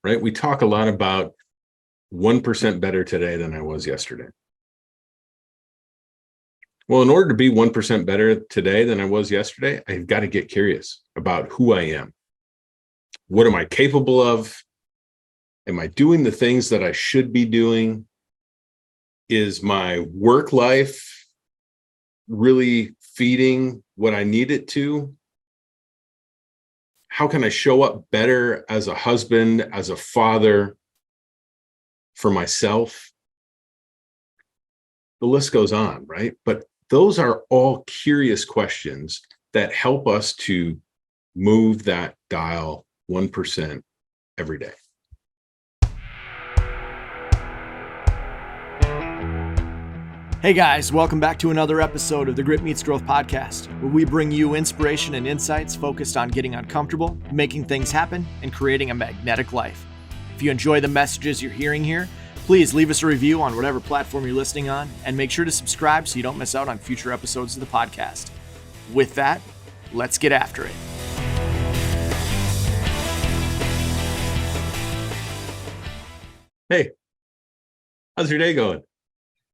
right? We talk a lot about 1% better today than I was yesterday. Well, in order to be 1% better today than I was yesterday, I've got to get curious about who I am. What am I capable of? Am I doing the things that I should be doing? Is my work life really feeding what I need it to? How can I show up better as a husband, as a father, for myself? The list goes on, right? But those are all curious questions that help us to move that dial 1% every day. Hey guys, welcome back to another episode of the Grit Meets Growth podcast, where we bring you inspiration and insights focused on getting uncomfortable, making things happen, and creating a magnetic life. If you enjoy the messages you're hearing here, please leave us a review on whatever platform you're listening on, and make sure to subscribe so you don't miss out on future episodes of the podcast. With that, let's get after it. Hey, how's your day going?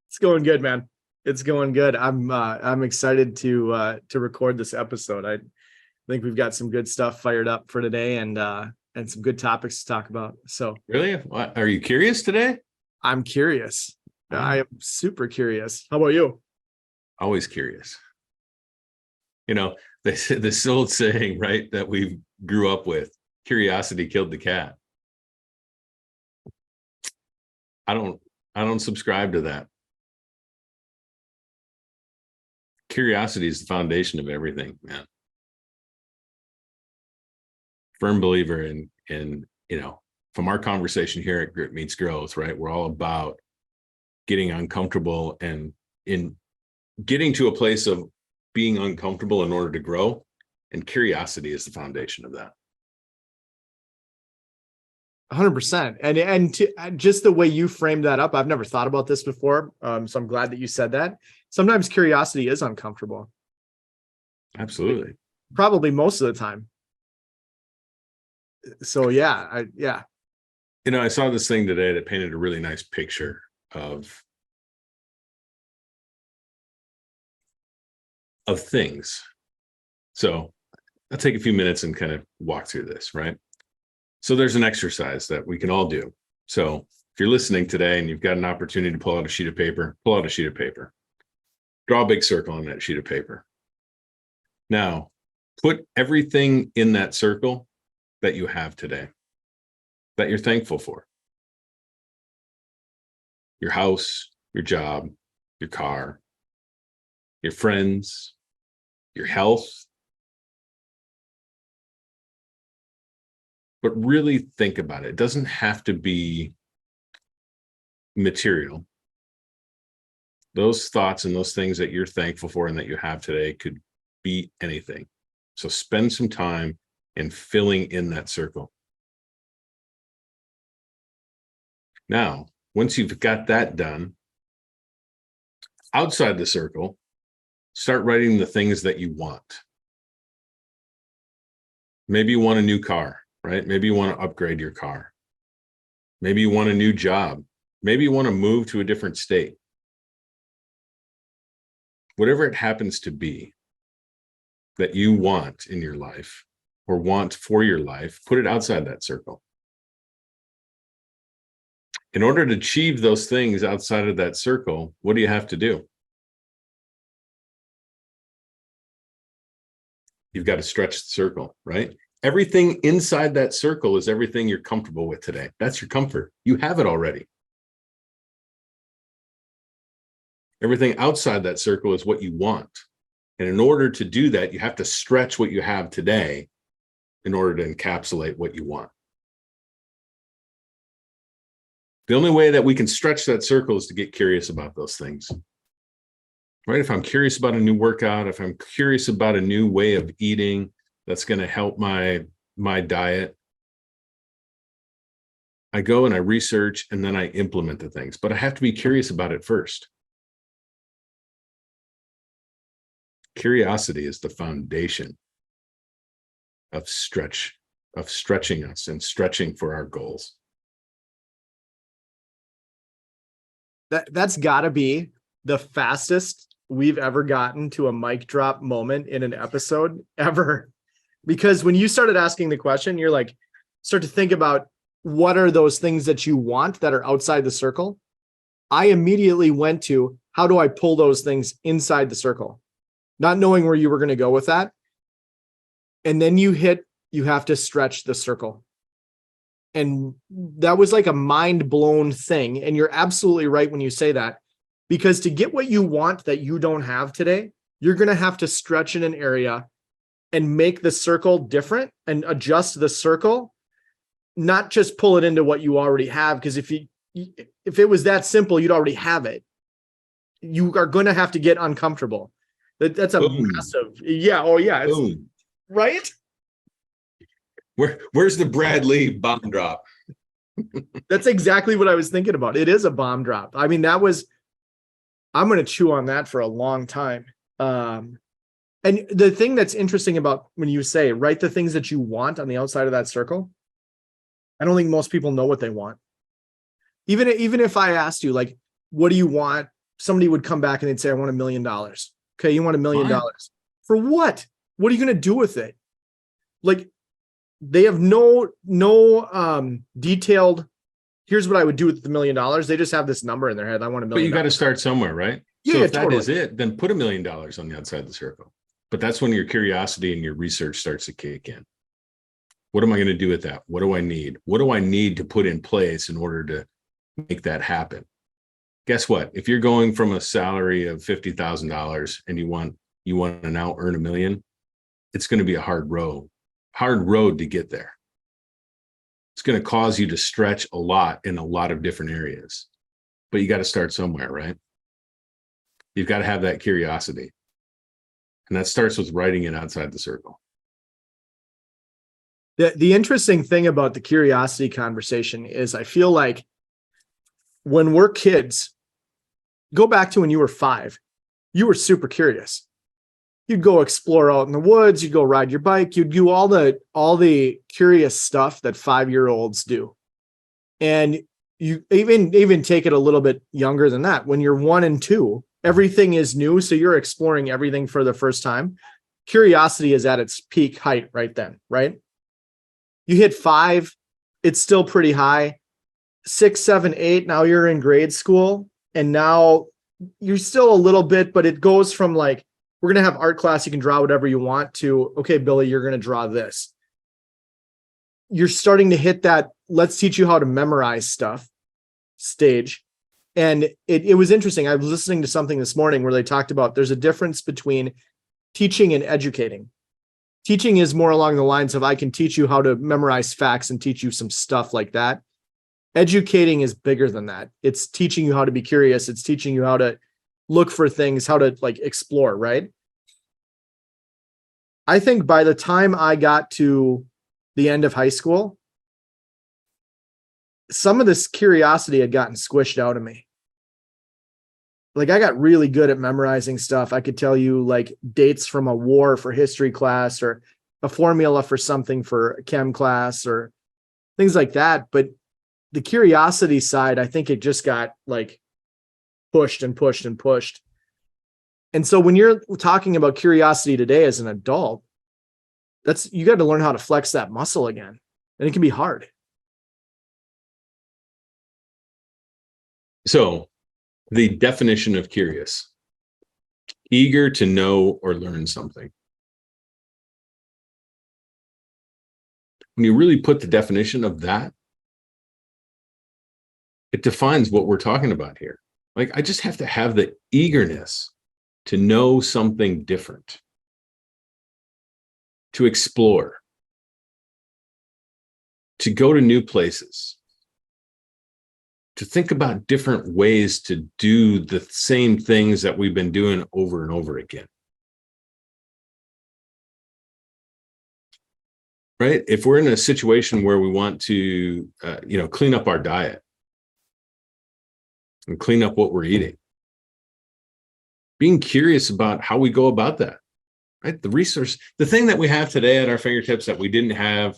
It's going good, man. It's going good. I'm excited to record this episode. I think we've got some good stuff fired up for today, and some good topics to talk about. So, really, what, are you curious today? I'm curious. I am super curious. How about you? Always curious. You know, they say this old saying, right, that we grew up with: curiosity killed the cat. I don't subscribe to that. Curiosity is the foundation of everything, man. Firm believer in from our conversation here at Grit Meets Growth, right? We're all about getting uncomfortable and in getting to a place of being uncomfortable in order to grow. And curiosity is the foundation of that. 100%. And just the way you framed that up, I've never thought about this before. So I'm glad that you said that. Sometimes curiosity is uncomfortable. Absolutely. Probably most of the time. So yeah. You know, I saw this thing today that painted a really nice picture of things. So I'll take a few minutes and kind of walk through this, right? So there's an exercise that we can all do. So if you're listening today and you've got an opportunity to pull out a sheet of paper, pull out a sheet of paper. Draw a big circle on that sheet of paper. Now, put everything in that circle that you have today, that you're thankful for. Your house, your job, your car, your friends, your health. But really think about it. It doesn't have to be material. Those thoughts and those things that you're thankful for and that you have today could be anything. So spend some time in filling in that circle. Now, once you've got that done, outside the circle, start writing the things that you want. Maybe you want a new car, right? Maybe you want to upgrade your car. Maybe you want a new job. Maybe you want to move to a different state. Whatever it happens to be that you want in your life or want for your life, put it outside that circle. In order to achieve those things outside of that circle, what do you have to do? You've got to stretch the circle, right? Everything inside that circle is everything you're comfortable with today. That's your comfort. You have it already. Everything outside that circle is what you want. And in order to do that, you have to stretch what you have today in order to encapsulate what you want. The only way that we can stretch that circle is to get curious about those things. Right? If I'm curious about a new workout, if I'm curious about a new way of eating that's going to help my diet, I go and I research and then I implement the things. But I have to be curious about it first. Curiosity is the foundation of stretching us and stretching for our goals. That's got to be the fastest we've ever gotten to a mic drop moment in an episode ever. Because when you started asking the question, you're like, start to think about what are those things that you want that are outside the circle. I immediately went to how do I pull those things inside the circle, not knowing where you were going to go with that. And then you have to stretch the circle. And that was like a mind blown thing. And you're absolutely right when you say that, because to get what you want that you don't have today, you're going to have to stretch in an area and make the circle different and adjust the circle, not just pull it into what you already have. Because if it was that simple, you'd already have it. You are going to have to get uncomfortable. That's a massive, yeah. Oh yeah. Right. Where's the Bradley bomb drop? That's exactly what I was thinking about. It is a bomb drop. I mean, I'm going to chew on that for a long time. And the thing that's interesting about when you say, write the things that you want on the outside of that circle, I don't think most people know what they want. Even if I asked you, like, what do you want? Somebody would come back and they'd say, I want $1 million. Okay. You want $1 million for what? What are you going to do with it? Like, they have no detailed, here's what I would do with the $1 million. They just have this number in their head. I want $1 million. But you got to start somewhere, right? Yeah, so yeah, if that totally. is it, then put $1 million on the outside of the circle. But that's when your curiosity and your research starts to kick in. What am I going to do with that? What do I need? What do I need to put in place in order to make that happen? Guess what? If you're going from a salary of $50,000 and you want to now earn $1 million, it's going to be a hard road to get there. It's going to cause you to stretch a lot in a lot of different areas, but you got to start somewhere, right? You've got to have that curiosity. And that starts with writing it outside the circle. The interesting thing about the curiosity conversation is I feel like when we're kids, go back to when you were 5, you were super curious. You'd go explore out in the woods. You'd go ride your bike. You'd do all the curious stuff that 5-year-olds do. And you even take it a little bit younger than that. When you're 1 and 2, everything is new. So you're exploring everything for the first time. Curiosity is at its peak height right then, right? You hit 5, it's still pretty high. 6, 7, 8, now you're in grade school. And now you're still a little bit, but it goes from like, we're going to have art class. You can draw whatever you want to, okay, Billy, you're going to draw this. You're starting to hit that, let's teach you how to memorize stuff stage. And it was interesting. I was listening to something this morning where they talked about there's a difference between teaching and educating. Teaching is more along the lines of I can teach you how to memorize facts and teach you some stuff like that. Educating is bigger than that. It's teaching you how to be curious. It's teaching you how to look for things, how to like explore, right? I think by the time I got to the end of high school, some of this curiosity had gotten squished out of me. Like I got really good at memorizing stuff. I could tell you like dates from a war for history class or a formula for something for chem class or things like that. But the curiosity side, I think it just got like pushed and pushed and pushed. And so when you're talking about curiosity today as an adult, you got to learn how to flex that muscle again. And it can be hard. So the definition of curious, eager to know or learn something. When you really put the definition of that, it defines what we're talking about here. Like, I just have to have the eagerness to know something different, to explore, to go to new places, to think about different ways to do the same things that we've been doing over and over again. Right? If we're in a situation where we want to, clean up our diet and clean up what we're eating, being curious about how we go about that, right? The resource, the thing that we have today at our fingertips that we didn't have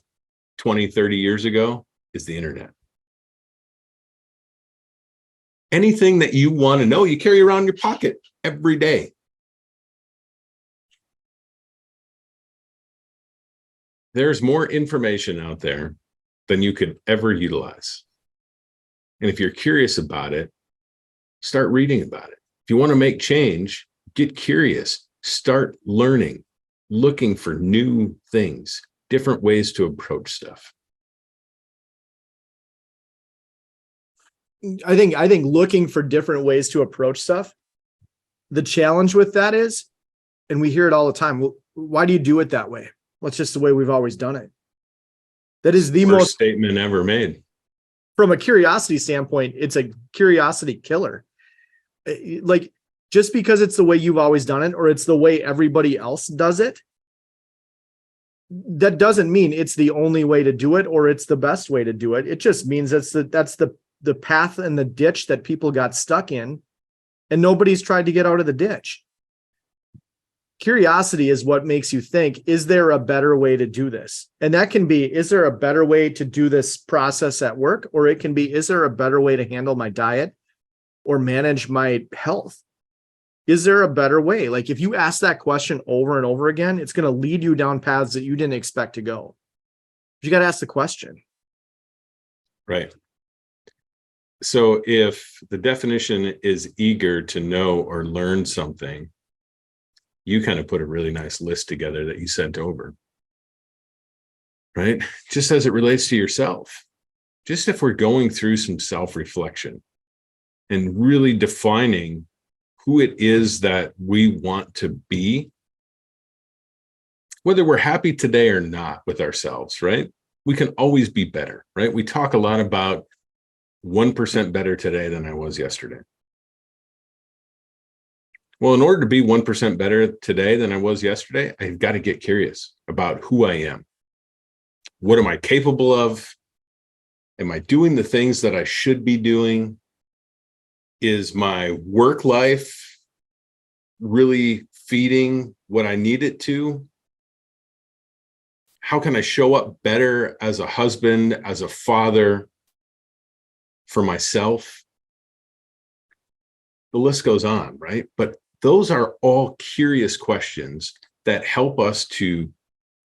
20, 30 years ago is the internet. Anything that you want to know, you carry around in your pocket every day. There's more information out there than you could ever utilize. And if you're curious about it, start reading about it. If you want to make change, get curious, start learning, looking for new things, different ways to approach stuff. I think looking for different ways to approach stuff. The challenge with that is, and we hear it all the time, well, why do you do it that way? Well, it's just the way we've always done it. That is the Worst most statement ever made. From a curiosity standpoint, it's a curiosity killer. Like, just because it's the way you've always done it, or it's the way everybody else does it, that doesn't mean it's the only way to do it, or it's the best way to do it. It just means that's the path and the ditch that people got stuck in, and nobody's tried to get out of the ditch. Curiosity is what makes you think, is there a better way to do this? And that can be, is there a better way to do this process at work? Or it can be, is there a better way to handle my diet or manage my health? Is there a better way? Like, if you ask that question over and over again, it's going to lead you down paths that you didn't expect to go. You got to ask the question. Right. So if the definition is eager to know or learn something, you kind of put a really nice list together that you sent over, right? Just as it relates to yourself. Just if we're going through some self-reflection and really defining who it is that we want to be, whether we're happy today or not with ourselves, right? We can always be better, right? We talk a lot about 1% better today than I was yesterday. Well, in order to be 1% better today than I was yesterday, I've got to get curious about who I am. What am I capable of? Am I doing the things that I should be doing? Is my work life really feeding what I need it to? How can I show up better as a husband, as a father, for myself? The list goes on, right? But those are all curious questions that help us to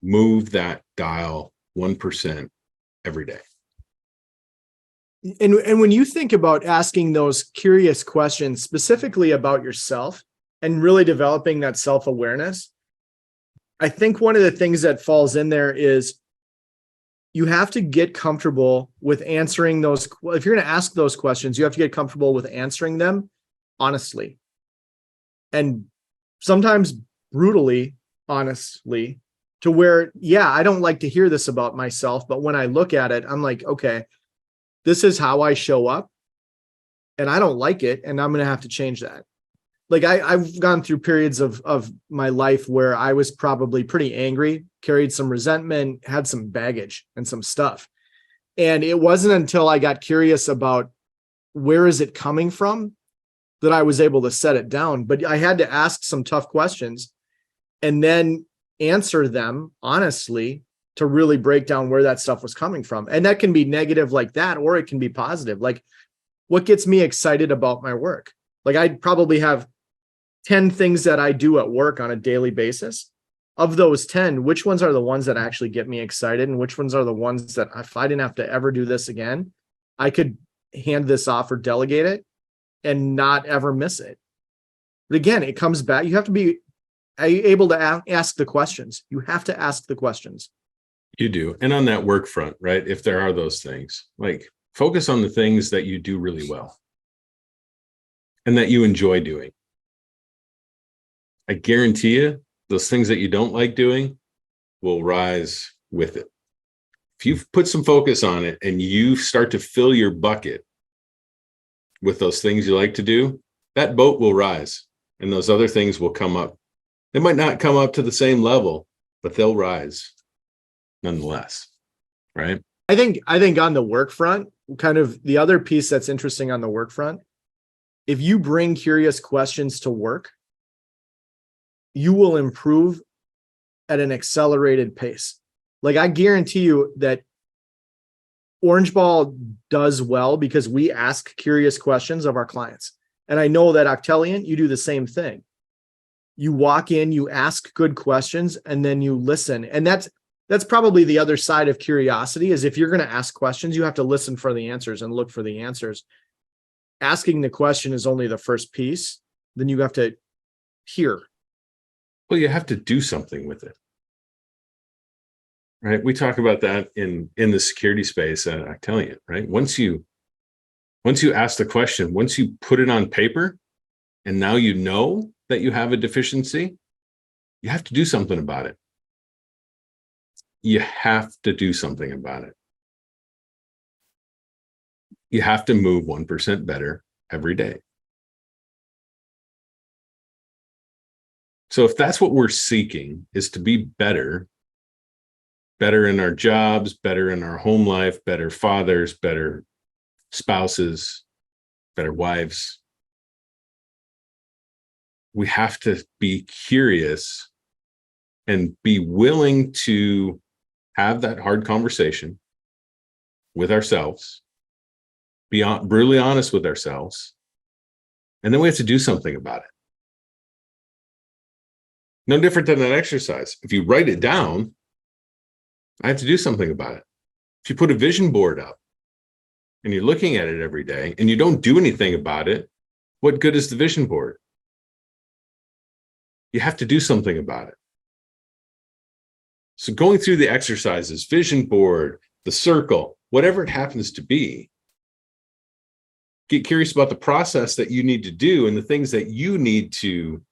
move that dial 1% every day. And when you think about asking those curious questions specifically about yourself and really developing that self-awareness, I think one of the things that falls in there is you have to get comfortable with answering those. If you're going to ask those questions, you have to get comfortable with answering them honestly. And sometimes brutally, honestly, to where, yeah, I don't like to hear this about myself, but when I look at it, I'm like, okay, this is how I show up and I don't like it. And I'm going to have to change that. Like I've gone through periods of my life where I was probably pretty angry, carried some resentment, had some baggage and some stuff. And it wasn't until I got curious about where is it coming from that I was able to set it down. But I had to ask some tough questions and then answer them honestly to really break down where that stuff was coming from. And that can be negative like that, or it can be positive. Like, what gets me excited about my work? Like, I probably have 10 things that I do at work on a daily basis. Of those 10, which ones are the ones that actually get me excited? And which ones are the ones that if I didn't have to ever do this again, I could hand this off or delegate it and not ever miss it. But again, it comes back. You have to be able to ask the questions. You have to ask the questions. You do. And on that work front, right? If there are those things, like focus on the things that you do really well and that you enjoy doing. I guarantee you, those things that you don't like doing will rise with it. If you put some focus on it and you start to fill your bucket with those things you like to do, that boat will rise and those other things will come up. They might not come up to the same level, but they'll rise nonetheless, right? I think on the work front, kind of the other piece that's interesting on the work front, if you bring curious questions to work, you will improve at an accelerated pace. Like, I guarantee you that Orange Ball does well because we ask curious questions of our clients. And I know that Octellion, you do the same thing. You walk in, you ask good questions, and then you listen. And that's probably the other side of curiosity, is if you're going to ask questions, you have to listen for the answers and look for the answers. Asking the question is only the first piece. Then you have to hear. Well, you have to do something with it. Right? We talk about that in the security space at Octellion, right? Once you ask the question, once you put it on paper, and now you know that you have a deficiency, you have to do something about it. You have to do something about it. You have to move 1% better every day. So if that's what we're seeking, is to be better in our jobs, better in our home life, better fathers, better spouses, better wives, we have to be curious and be willing to have that hard conversation with ourselves, be brutally honest with ourselves, and then we have to do something about it. No different than that exercise. If you write it down, I have to do something about it. If you put a vision board up and you're looking at it every day and you don't do anything about it, what good is the vision board? You have to do something about it. So going through the exercises, vision board, the circle, whatever it happens to be, get curious about the process that you need to do and the things that you need to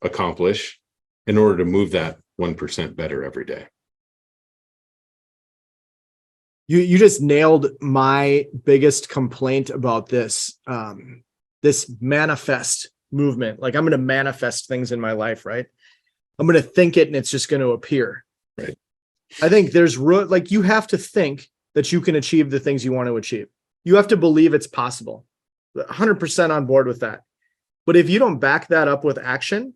accomplish in order to move that 1% better every day. You just nailed my biggest complaint about this, this manifest movement. Like, I'm going to manifest things in my life, right? I'm going to think it and it's just going to appear. Right. I think there's like, you have to think that you can achieve the things you want to achieve. You have to believe it's possible. 100% on board with that. But if you don't back that up with action,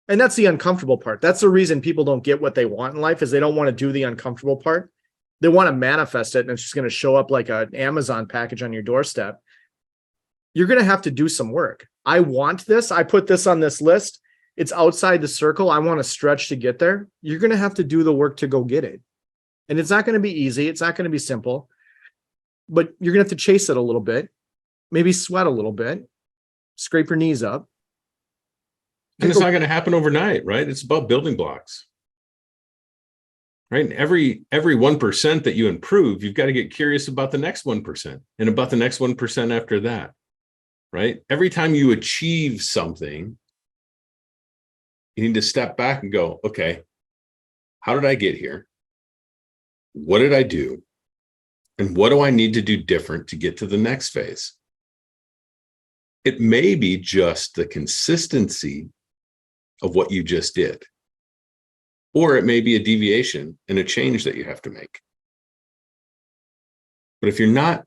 and that's the uncomfortable part. That's the reason people don't get what they want in life, is they don't want to do the uncomfortable part. They want to manifest it and it's just going to show up like an Amazon package on your doorstep. You're going to have to do some work. I want this. I put this on this list. It's outside the circle. I want to stretch to get there. You're going to have to do the work to go get it. And it's not going to be easy. It's not going to be simple, but you're going to have to chase it a little bit, maybe sweat a little bit, scrape your knees up. And it's not going to happen overnight, right? It's about building blocks. Right? Every 1% that you improve, you've got to get curious about the next 1% and about the next 1% after that. Right? Every time you achieve something, you need to step back and go, okay, how did I get here? What did I do? And what do I need to do different to get to the next phase? It may be just the consistency of what you just did. Or it may be a deviation and a change that you have to make. But if you're not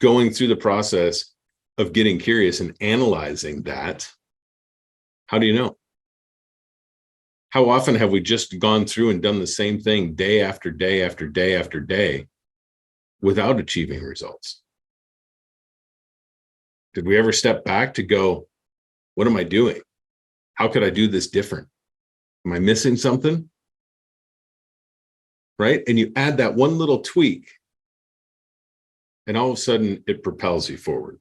going through the process of getting curious and analyzing that, how do you know? How often have we just gone through and done the same thing day after day after day after day without achieving results? Did we ever step back to go, what am I doing? How could I do this different? Am I missing something? Right? And you add that one little tweak, and all of a sudden it propels you forward.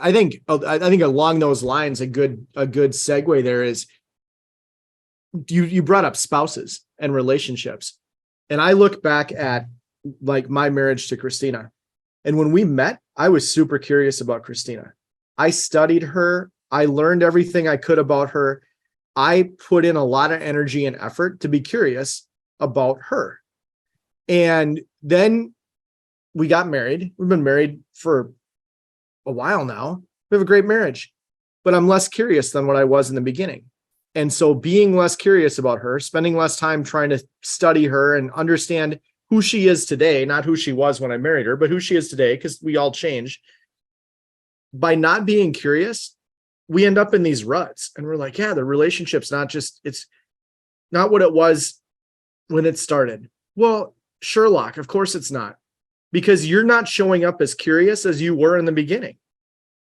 I think along those lines, a good segue there is, you brought up spouses and relationships. And I look back at like my marriage to Christina. And when we met, I was super curious about Christina. I studied her. I learned everything I could about her. I put in a lot of energy and effort to be curious about her. And then we got married. We've been married for a while now. We have a great marriage, but I'm less curious than what I was in the beginning. And so being less curious about her, spending less time trying to study her and understand who she is today, not who she was when I married her, but who she is today, because we all change. By not being curious, we end up in these ruts and we're like, yeah, the relationship's it's not what it was when it started. Well, Sherlock. Of course it's not, because you're not showing up as curious as you were in the beginning.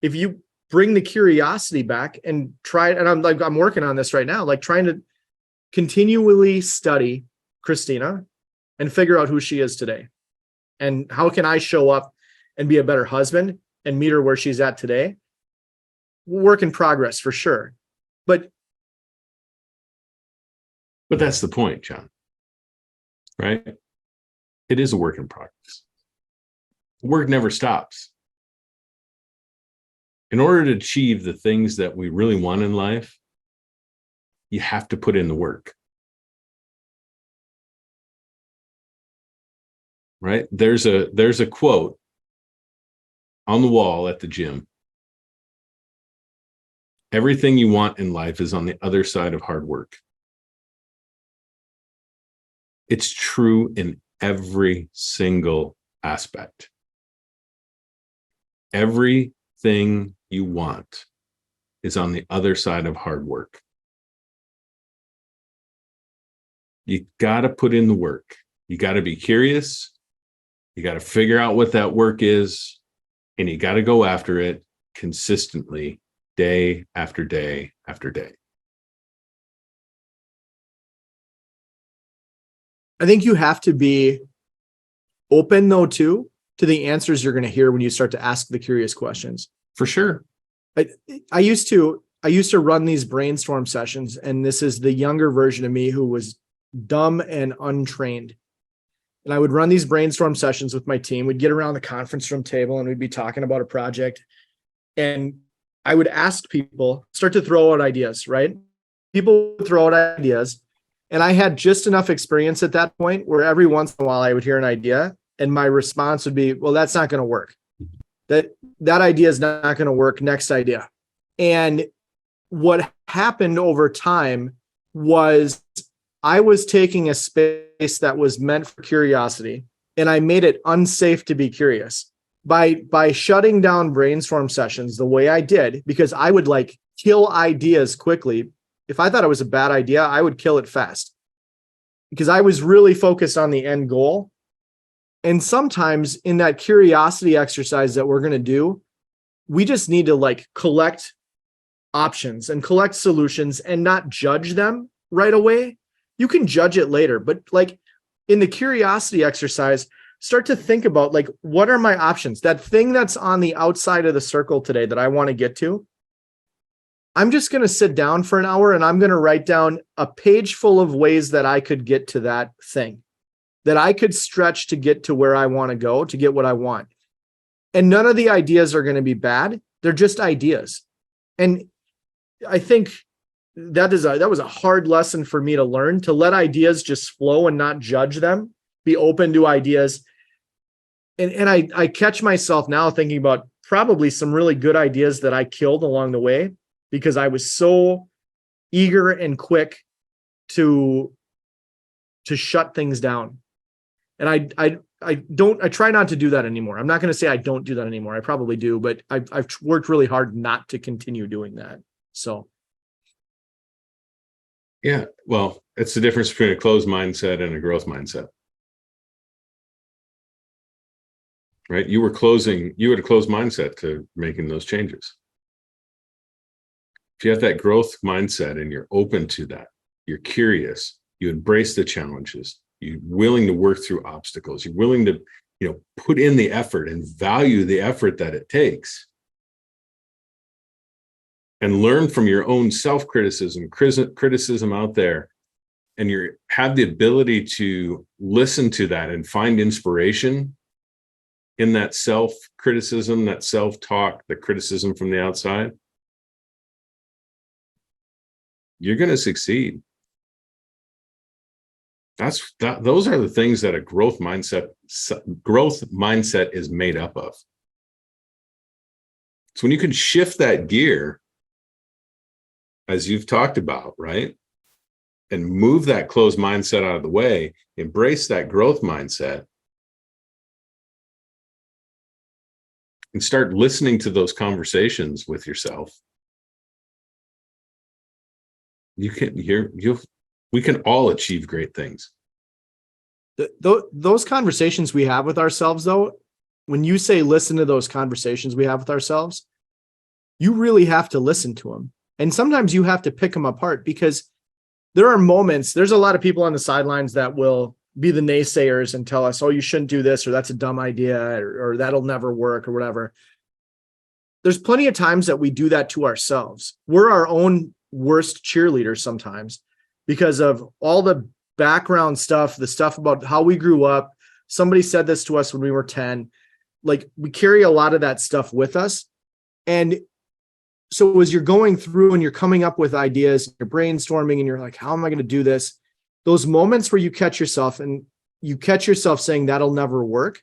If you bring the curiosity back and try, and I'm working on this right now, like trying to continually study Christina and figure out who she is today. And how can I show up and be a better husband and meet her where she's at today? Work in progress for sure. But that's the point, John. Right? It is a work in progress. Work never stops. In order to achieve the things that we really want in life, you have to put in the work. Right? There's a quote on the wall at the gym. Everything you want in life is on the other side of hard work. It's true in every single aspect. Everything you want is on the other side of hard work. You got to put in the work. You got to be curious. You got to figure out what that work is, and you got to go after it consistently, day after day after day. I think you have to be open, though, too, to the answers you're going to hear when you start to ask the curious questions. For sure. I used to run these brainstorm sessions, and this is the younger version of me who was dumb and untrained. And I would run these brainstorm sessions with my team. We'd get around the conference room table and we'd be talking about a project. And I would ask people, start to throw out ideas, right? People would throw out ideas. And I had just enough experience at that point where every once in a while I would hear an idea and my response would be, well, that's not going to work. That idea is not going to work. Next idea. And what happened over time was I was taking a space that was meant for curiosity and I made it unsafe to be curious by shutting down brainstorm sessions the way I did, because I would like kill ideas quickly. If I thought it was a bad idea, I would kill it fast because I was really focused on the end goal. And sometimes in that curiosity exercise that we're going to do, we just need to like collect options and collect solutions and not judge them right away. You can judge it later, but like in the curiosity exercise, start to think about like, what are my options? That thing that's on the outside of the circle today that I want to get to, I'm just going to sit down for an hour and I'm going to write down a page full of ways that I could get to that thing, that I could stretch to get to where I want to go, to get what I want. And none of the ideas are going to be bad. They're just ideas. And I think that was a hard lesson for me to learn, to let ideas just flow and not judge them, be open to ideas. And I catch myself now thinking about probably some really good ideas that I killed along the way because I was so eager and quick to shut things down. And I try not to do that anymore. I'm not going to say I don't do that anymore. I probably do, but I've worked really hard not to continue doing that. So. Yeah, well, it's the difference between a closed mindset and a growth mindset. Right? You had a closed mindset to making those changes. If you have that growth mindset and you're open to that, you're curious, you embrace the challenges, you're willing to work through obstacles, you're willing to, put in the effort and value the effort that it takes. And learn from your own self-criticism, criticism out there, and you have the ability to listen to that and find inspiration in that self-criticism, that self-talk, the criticism from the outside, you're going to succeed. Those are the things that a growth mindset is made up of. So when you can shift that gear, as you've talked about, right? And move that closed mindset out of the way, embrace that growth mindset, and start listening to those conversations with yourself. We can all achieve great things. Those conversations we have with ourselves, though, when you say listen to those conversations we have with ourselves, you really have to listen to them. And sometimes you have to pick them apart, because there are moments, there's a lot of people on the sidelines that will be the naysayers and tell us, oh, you shouldn't do this, or that's a dumb idea, or that'll never work, or whatever. There's plenty of times that we do that to ourselves. We're our own worst cheerleaders sometimes, because of all the background stuff, the stuff about how we grew up. Somebody said this to us when we were 10. Like, we carry a lot of that stuff with us. And so as you're going through and you're coming up with ideas, you're brainstorming and you're like, how am I going to do this? Those moments where you catch yourself saying that'll never work,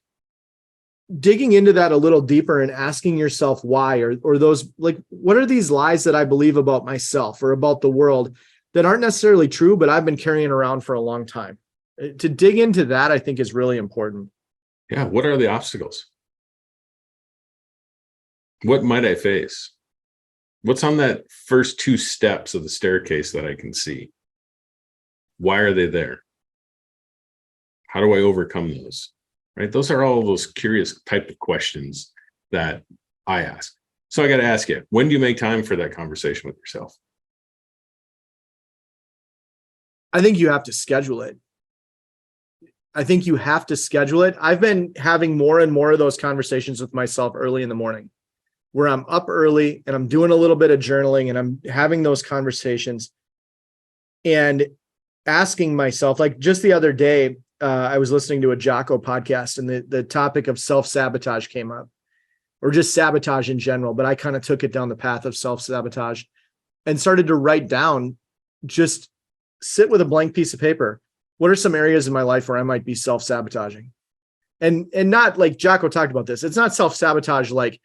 digging into that a little deeper and asking yourself why, or those, like, what are these lies that I believe about myself or about the world that aren't necessarily true, but I've been carrying around for a long time? To dig into that, I think, is really important. Yeah. What are the obstacles? What might I face? What's on that first 2 steps of the staircase that I can see? Why are they there? How do I overcome those? Right? Those are all those curious type of questions that I ask. So I got to ask you, when do you make time for that conversation with yourself? I think you have to schedule it. I've been having more and more of those conversations with myself early in the morning, where I'm up early and I'm doing a little bit of journaling and I'm having those conversations and asking myself, like, just the other day, I was listening to a Jocko podcast, and the topic of self-sabotage came up, or just sabotage in general. But I kind of took it down the path of self-sabotage and started to write down, just sit with a blank piece of paper. What are some areas in my life where I might be self-sabotaging? And not like Jocko talked about this. It's not self-sabotage like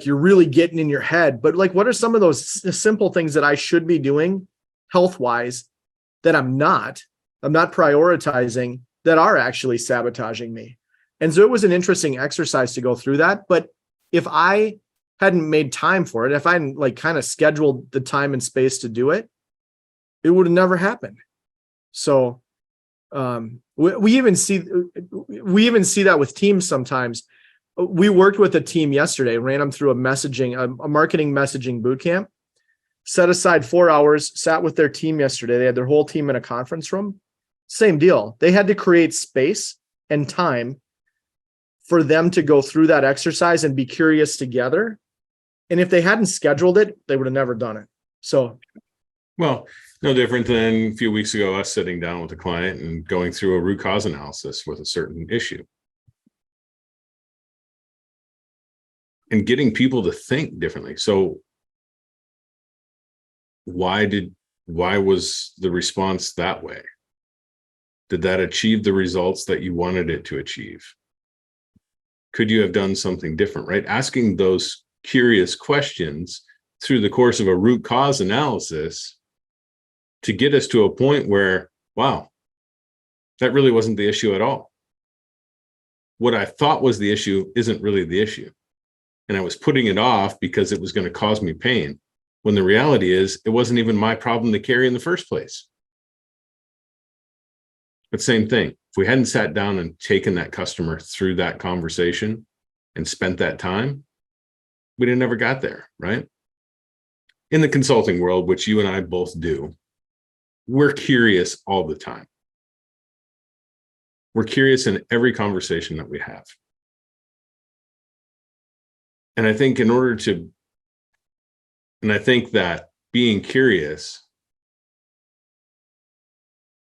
you're really getting in your head, but like, what are some of those simple things that I should be doing health-wise that I'm not prioritizing, that are actually sabotaging me? And so it was an interesting exercise to go through that. But if I hadn't made time for it, if I hadn't like kind of scheduled the time and space to do it, it would have never happened. So we even see that with teams sometimes. We worked with a team yesterday, ran them through a marketing messaging boot camp, set aside 4 hours, sat with their team yesterday. They had their whole team in a conference room. Same deal. They had to create space and time for them to go through that exercise and be curious together. And if they hadn't scheduled it, they would have never done it. So, well, no different than a few weeks ago, us sitting down with a client and going through a root cause analysis with a certain issue. And getting people to think differently. So why was the response that way? Did that achieve the results that you wanted it to achieve? Could you have done something different, right? Asking those curious questions through the course of a root cause analysis to get us to a point where, wow, that really wasn't the issue at all. What I thought was the issue isn't really the issue. And I was putting it off because it was going to cause me pain, when the reality is it wasn't even my problem to carry in the first place. But same thing, if we hadn't sat down and taken that customer through that conversation and spent that time, we'd have never got there, right? In the consulting world, which you and I both do, we're curious all the time. We're curious in every conversation that we have. And I think that being curious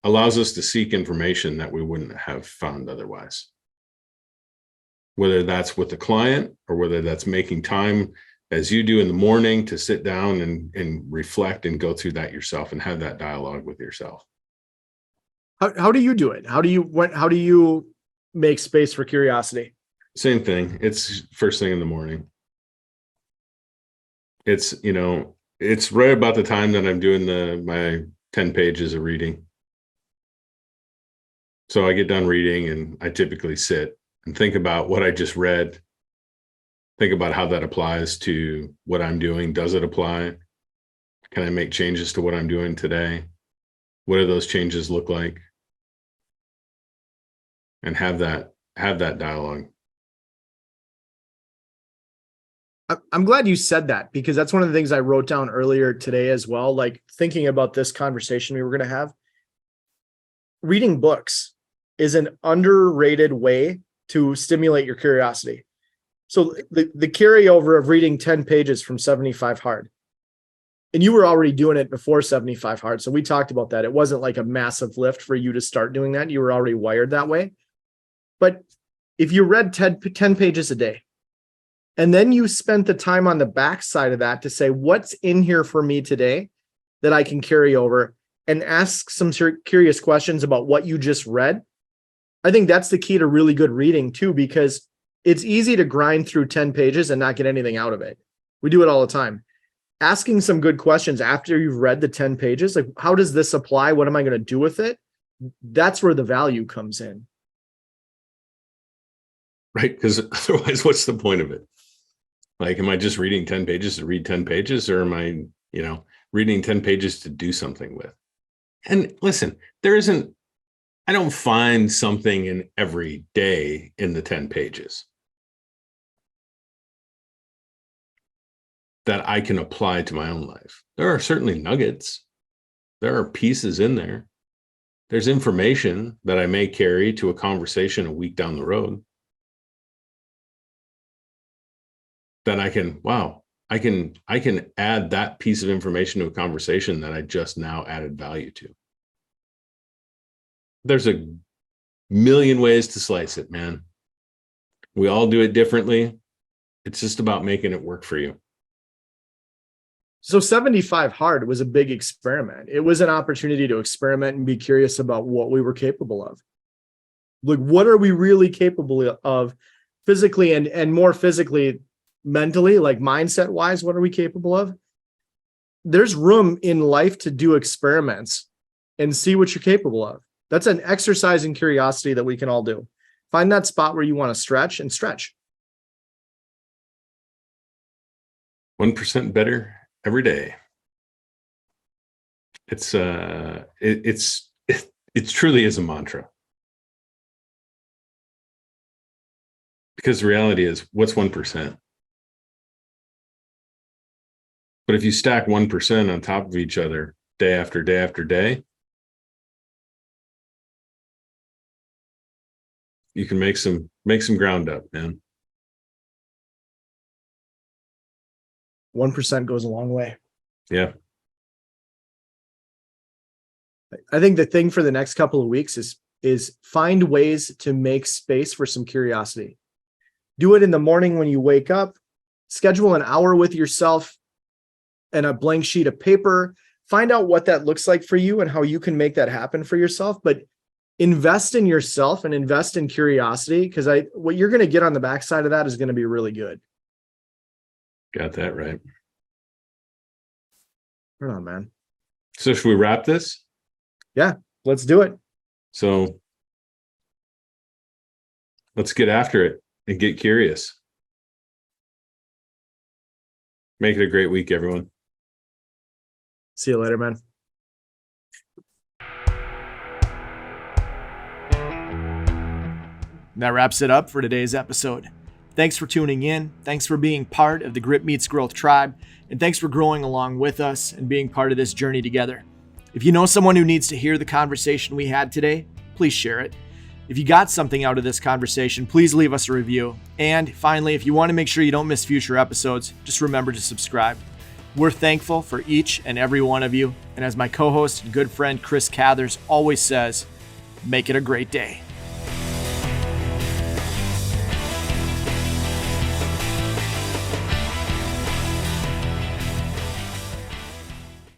allows us to seek information that we wouldn't have found otherwise. Whether that's with the client or whether that's making time, as you do in the morning, to sit down and reflect and go through that yourself and have that dialogue with yourself. How do you do it? How do you make space for curiosity? Same thing. It's first thing in the morning. It's right about the time that I'm doing my 10 pages of reading. So I get done reading and I typically sit and think about what I just read. Think about how that applies to what I'm doing. Does it apply? Can I make changes to what I'm doing today? What do those changes look like? and have that dialogue. I'm glad you said that, because that's one of the things I wrote down earlier today as well. Like, thinking about this conversation we were going to have, reading books is an underrated way to stimulate your curiosity. So the carryover of reading 10 pages from 75 Hard, and you were already doing it before 75 Hard. So we talked about that. It wasn't like a massive lift for you to start doing that. You were already wired that way. But if you read 10 pages a day, and then you spent the time on the backside of that to say, what's in here for me today that I can carry over, and ask some curious questions about what you just read, I think that's the key to really good reading too, because it's easy to grind through 10 pages and not get anything out of it. We do it all the time. Asking some good questions after you've read the 10 pages, like, how does this apply? What am I going to do with it? That's where the value comes in. Right? Because otherwise, what's the point of it? Like, am I just reading 10 pages to read 10 pages, or am I, reading 10 pages to do something with? And listen, I don't find something in every day in the 10 pages that I can apply to my own life. There are certainly nuggets. There are pieces in there. There's information that I may carry to a conversation a week down the road that I can add that piece of information to a conversation that I just now added value to. There's a million ways to slice it, man. We all do it differently. It's just about making it work for you. So 75 Hard was a big experiment. It was an opportunity to experiment and be curious about what we were capable of. Like, what are we really capable of physically, and more physically, mentally, like mindset wise, what are we capable of? There's room in life to do experiments and see what you're capable of. That's an exercise in curiosity that we can all do. Find that spot where you want to stretch and stretch. 1% better every day. It truly is a mantra. Because the reality is, what's 1%? But if you stack 1% on top of each other day after day after day, you can make some ground up, man. 1% goes a long way. Yeah. I think the thing for the next couple of weeks is find ways to make space for some curiosity. Do it in the morning when you wake up. Schedule an hour with yourself and a blank sheet of paper. Find out what that looks like for you and how you can make that happen for yourself. But invest in yourself and invest in curiosity, because what you're going to get on the backside of that is going to be really good. Got that right. Right on, man. So should we wrap this? Yeah, let's do it. So let's get after it and get curious. Make it a great week, everyone. See you later, man. That wraps it up for today's episode. Thanks for tuning in. Thanks for being part of the Grit Meets Growth tribe. And thanks for growing along with us and being part of this journey together. If you know someone who needs to hear the conversation we had today, please share it. If you got something out of this conversation, please leave us a review. And finally, if you want to make sure you don't miss future episodes, just remember to subscribe. We're thankful for each and every one of you. And as my co-host and good friend Chris Cathers always says, make it a great day.